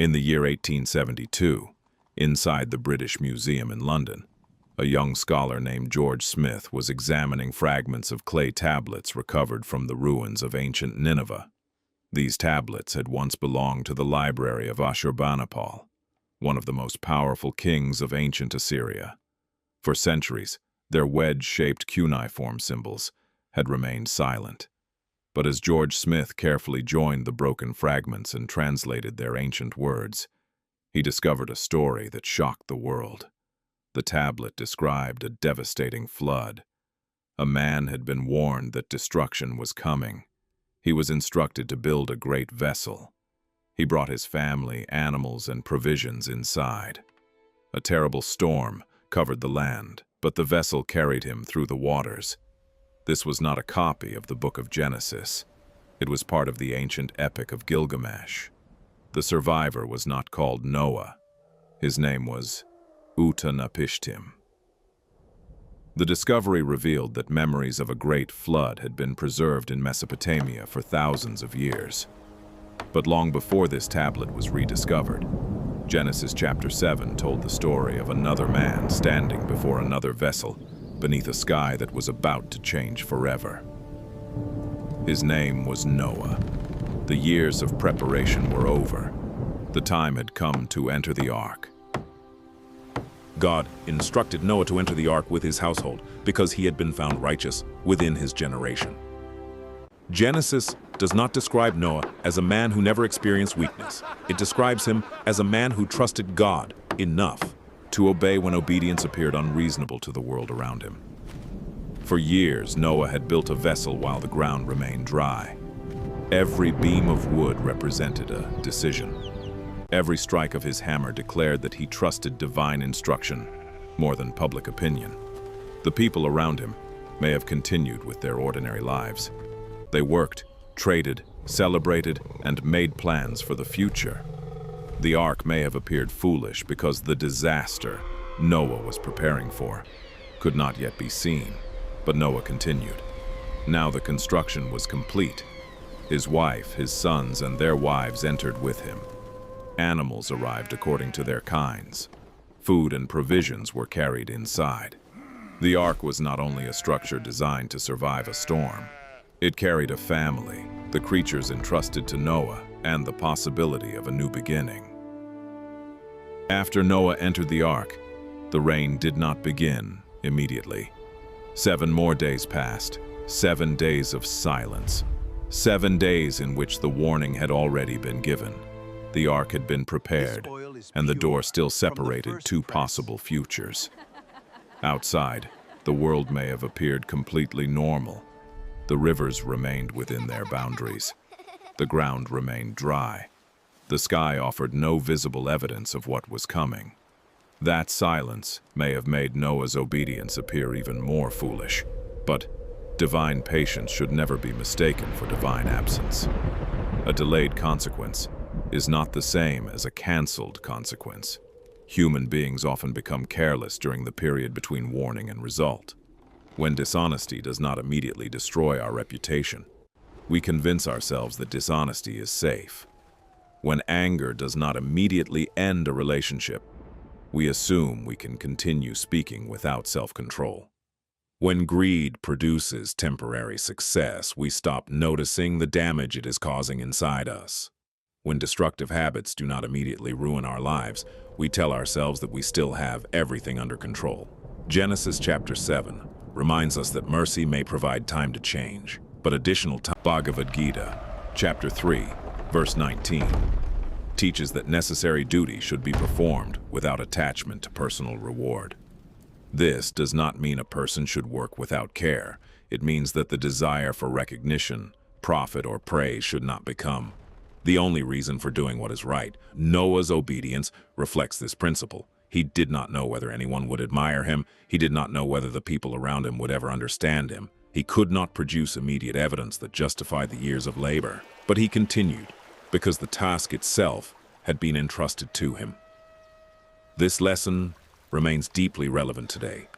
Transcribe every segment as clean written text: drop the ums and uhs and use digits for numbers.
In the year 1872, inside the British Museum in London, a young scholar named George Smith was examining fragments of clay tablets recovered from the ruins of ancient Nineveh. These tablets had once belonged to the library of Ashurbanipal, one of the most powerful kings of ancient Assyria. For centuries, their wedge-shaped cuneiform symbols had remained silent. But as George Smith carefully joined the broken fragments and translated their ancient words, he discovered a story that shocked the world. The tablet described a devastating flood. A man had been warned that destruction was coming. He was instructed to build a great vessel. He brought his family, animals, and provisions inside. A terrible storm covered the land, but the vessel carried him through the waters. This was not a copy of the Book of Genesis. It was part of the ancient epic of Gilgamesh. The survivor was not called Noah. His name was Utanapishtim. The discovery revealed that memories of a great flood had been preserved in Mesopotamia for thousands of years. But long before this tablet was rediscovered, Genesis chapter 7 told the story of another man standing before another vessel beneath a sky that was about to change forever. His name was Noah. The years of preparation were over. The time had come to enter the ark. God instructed Noah to enter the ark with his household because he had been found righteous within his generation. Genesis does not describe Noah as a man who never experienced weakness. It describes him as a man who trusted God enough to obey when obedience appeared unreasonable to the world around him. For years, Noah had built a vessel while the ground remained dry. Every beam of wood represented a decision. Every strike of his hammer declared that he trusted divine instruction more than public opinion. The people around him may have continued with their ordinary lives. They worked, traded, celebrated, and made plans for the future. The ark may have appeared foolish because the disaster Noah was preparing for could not yet be seen, but Noah continued. Now the construction was complete. His wife, his sons, and their wives entered with him. Animals arrived according to their kinds. Food and provisions were carried inside. The ark was not only a structure designed to survive a storm. It carried a family, the creatures entrusted to Noah, and the possibility of a new beginning. After Noah entered the ark, the rain did not begin immediately. 7 more days passed, 7 days of silence, 7 days in which the warning had already been given. The ark had been prepared, and the door still separated 2 possible futures. Outside, the world may have appeared completely normal. The rivers remained within their boundaries. The ground remained dry. The sky offered no visible evidence of what was coming. That silence may have made Noah's obedience appear even more foolish, but divine patience should never be mistaken for divine absence. A delayed consequence is not the same as a canceled consequence. Human beings often become careless during the period between warning and result. When dishonesty does not immediately destroy our reputation, we convince ourselves that dishonesty is safe. When anger does not immediately end a relationship, we assume we can continue speaking without self-control. When greed produces temporary success, we stop noticing the damage it is causing inside us. When destructive habits do not immediately ruin our lives, we tell ourselves that we still have everything under control. Genesis chapter 7 reminds us that mercy may provide time to change, but additional time. Bhagavad Gita, chapter 3, verse 19, teaches that necessary duty should be performed without attachment to personal reward. This does not mean a person should work without care. It means that the desire for recognition, profit, or praise should not become the only reason for doing what is right. Noah's obedience reflects this principle. He did not know whether anyone would admire him. He did not know whether the people around him would ever understand him. He could not produce immediate evidence that justified the years of labor. But he continued, because the task itself had been entrusted to him. This lesson remains deeply relevant today.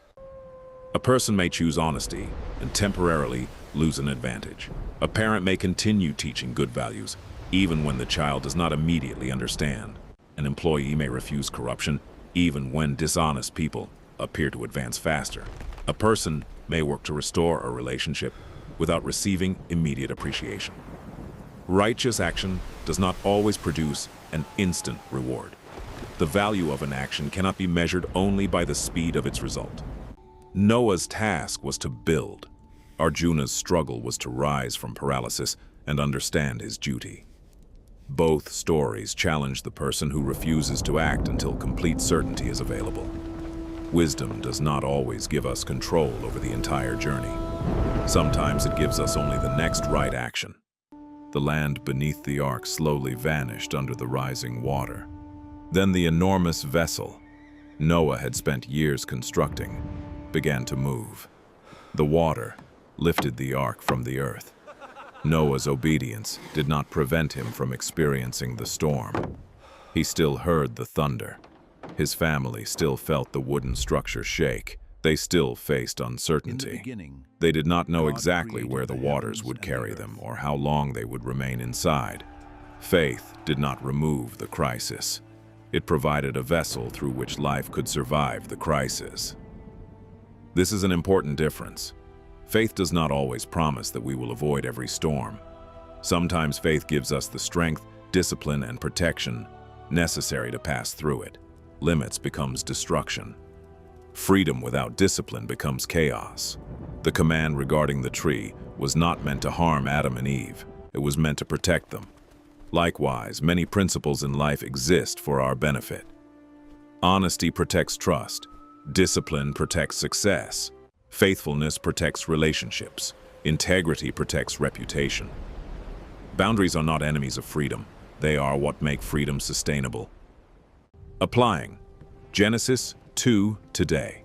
A person may choose honesty and temporarily lose an advantage. A parent may continue teaching good values even when the child does not immediately understand. An employee may refuse corruption even when dishonest people appear to advance faster. A person may work to restore a relationship without receiving immediate appreciation. Righteous action does not always produce an instant reward. The value of an action cannot be measured only by the speed of its result. Noah's task was to build. Arjuna's struggle was to rise from paralysis and understand his duty. Both stories challenge the person who refuses to act until complete certainty is available. Wisdom does not always give us control over the entire journey. Sometimes it gives us only the next right action. The land beneath the ark slowly vanished under the rising water. Then the enormous vessel Noah had spent years constructing began to move. The water lifted the ark from the earth. Noah's obedience did not prevent him from experiencing the storm. He still heard the thunder. His family still felt the wooden structure shake. They still faced uncertainty. They did not know exactly where the waters would carry them or how long they would remain inside. Faith did not remove the crisis. It provided a vessel through which life could survive the crisis. This is an important difference. Faith does not always promise that we will avoid every storm. Sometimes faith gives us the strength, discipline, and protection necessary to pass through it. Limits becomes destruction. Freedom without discipline becomes chaos. The command regarding the tree was not meant to harm Adam and Eve. It was meant to protect them. Likewise, many principles in life exist for our benefit. Honesty protects trust. Discipline protects success. Faithfulness protects relationships. Integrity protects reputation. Boundaries are not enemies of freedom. They are what make freedom sustainable. Applying Genesis 2 today.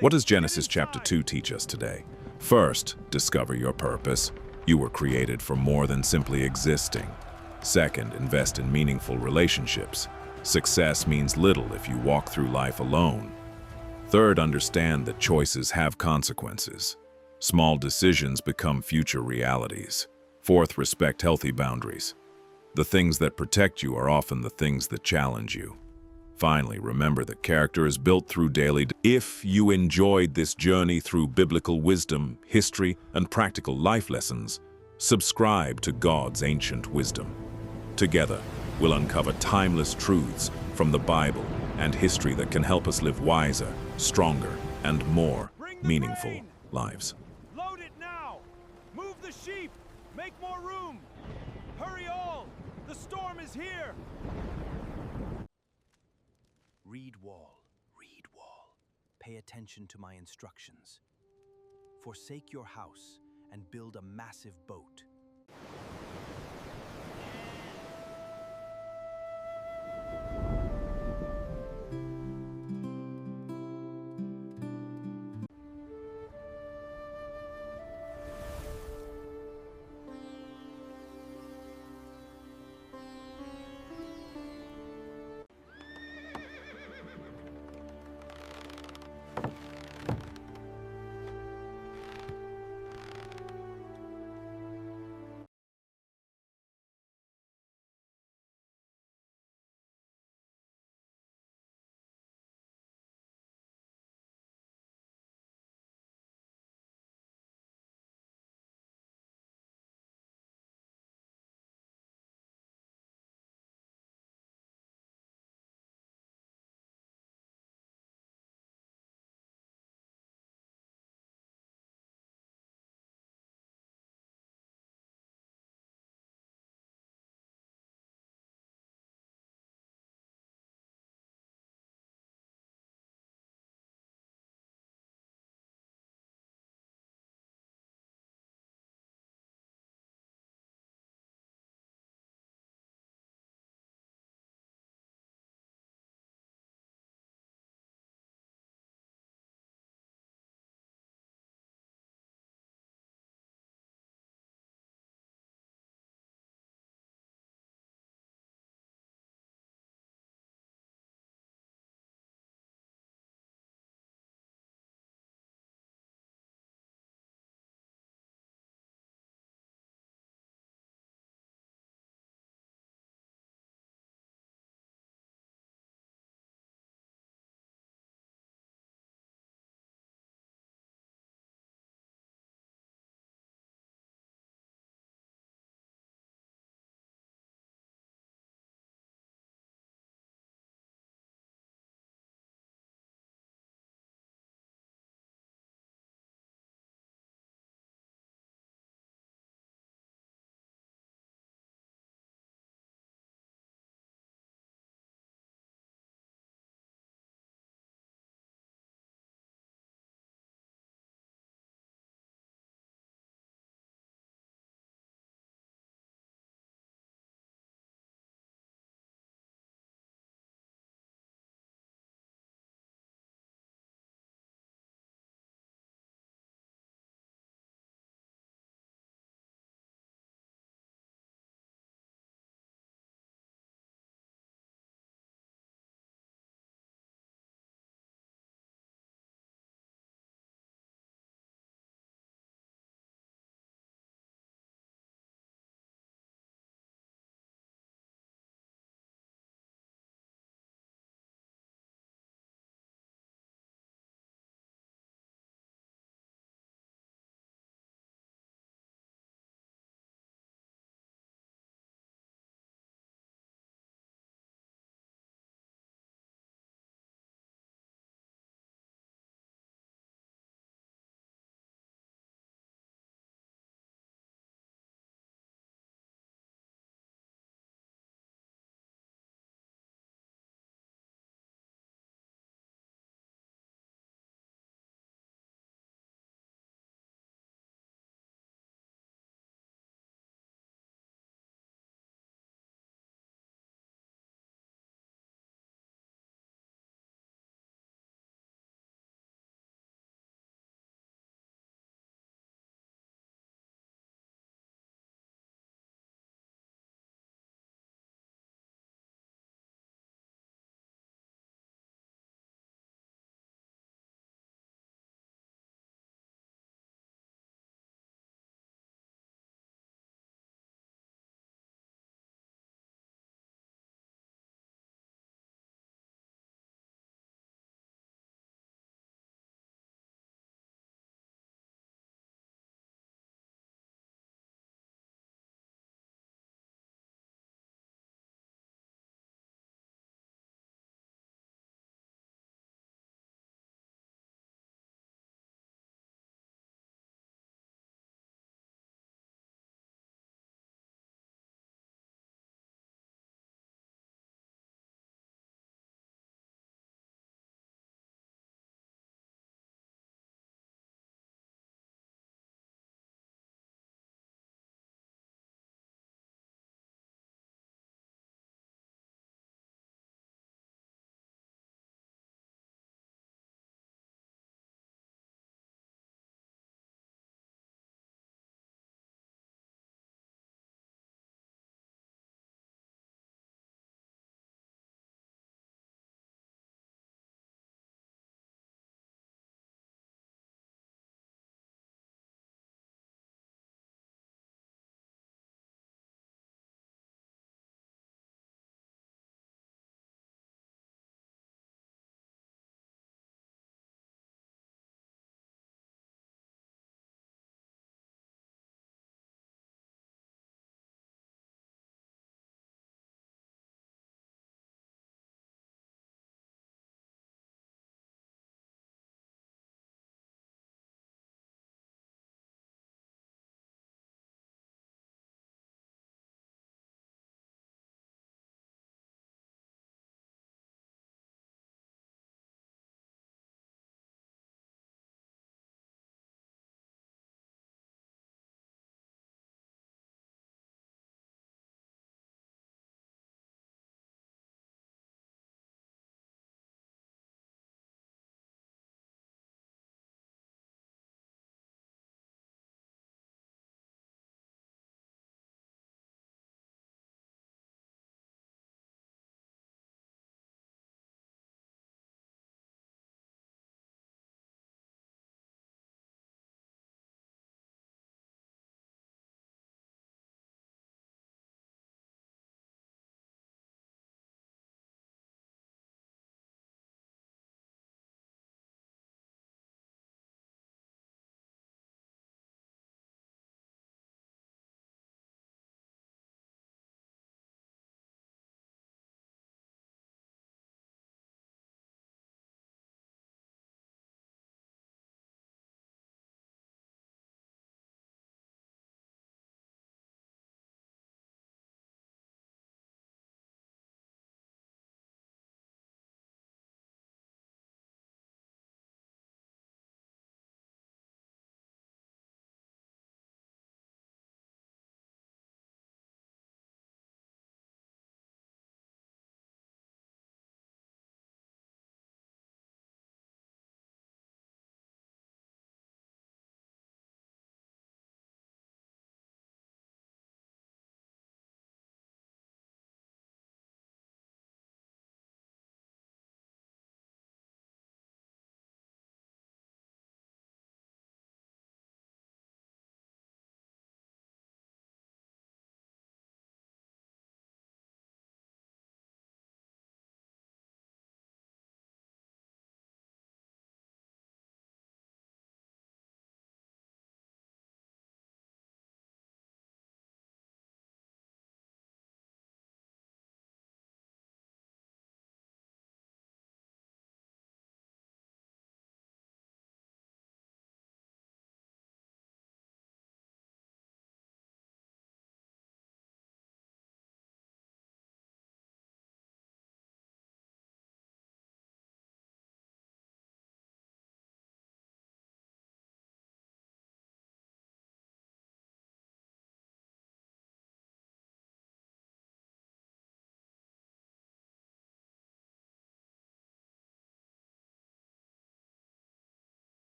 What does Genesis chapter 2 teach us today? First, discover your purpose. You were created for more than simply existing. Second, invest in meaningful relationships. Success means little if you walk through life alone. Third, understand that choices have consequences. Small decisions become future realities. Fourth, respect healthy boundaries. The things that protect you are often the things that challenge you. Finally, remember that character is built through daily. If you enjoyed this journey through biblical wisdom, history, and practical life lessons, subscribe to God's ancient wisdom. Together, we'll uncover timeless truths from the Bible and history that can help us live wiser, stronger, and more meaningful lives. Load it now! Move the sheep! Make more room! Hurry all! The storm is here! Read wall, read wall. Pay attention to my instructions. Forsake your house and build a massive boat.